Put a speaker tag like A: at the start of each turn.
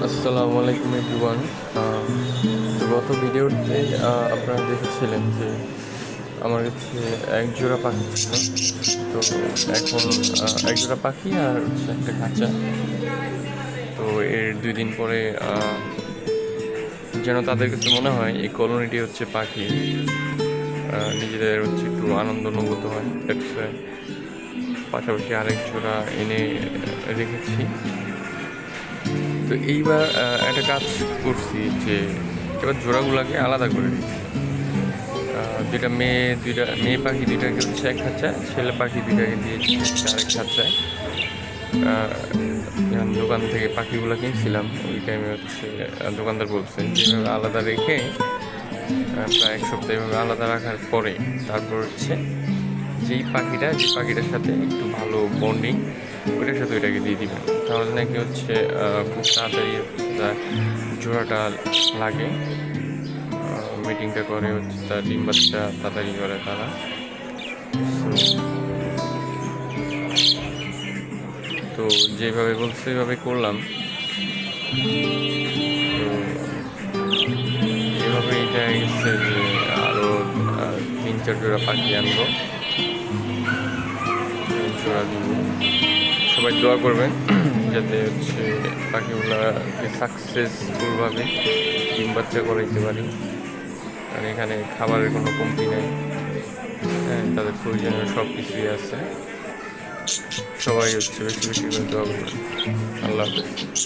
A: আসসালামু আলাইকুম এভরিওয়ান। তো গত ভিডিওতে আপনারা দেখেছিলেন যে আমার কাছে এক জোড়া পাখি ছিল। তো এখন এক জোড়া পাখি আর হচ্ছে একটা খাঁচা। তো এর 2 দিন পরে যেন তাদের কাছে মনে হয় এই কলোনিটি হচ্ছে পাখি, নিজেদের হচ্ছে একটু আনন্দ অনুভূত হয়। পাশাপাশি আরেক জোড়া এনে রেখেছি। তো এইবার একটা কাজ করছি যে এবার জোড়াগুলোকে আলাদা করে দিচ্ছি। দুইটা মেয়ে পাখি দুইটাকে হচ্ছে এক খাঁচায়, ছেলে পাখি দুইটাকে দিয়েছি আরেক খাঁচায়। যখন দোকান থেকে পাখিগুলো কিনছিলাম ওই টাইমে হচ্ছে দোকানদার বলছেন যেভাবে আলাদা রেখে প্রায় 1 সপ্তাহ এভাবে আলাদা রাখার পরে তারপর হচ্ছে যে পাখিটার সাথে একটু ভালো বন্ডিং ওইটার সাথে ওইটাকে দিয়ে দিবেন, তাহলে নাকি হচ্ছে খুব তাড়াতাড়ি তার জোড়াটা লাগে, মিটিংটা করে হচ্ছে তার ডিম বাচ্চা তাড়াতাড়ি করে তারা। তো যেভাবে বলছে ওইভাবে করলাম। তো এভাবেই দেখা গেছে যে আরও 3-4 জোড়া পাখি আনবো, জোড়া দিব। সবাই দোয়া করবেন যাতে হচ্ছে পাখিগুলোকে সাকসেসফুলভাবে ডিম বাচ্চা করাইতে পারি, কারণ এখানে খাবারের কোনো কমতি নেই। হ্যাঁ, তাদের প্রয়োজনীয় সব কিছুই আছে। সবাই হচ্ছে বেশি বেশি করে দোয়া করবেন। আল্লাহ হাফেজ।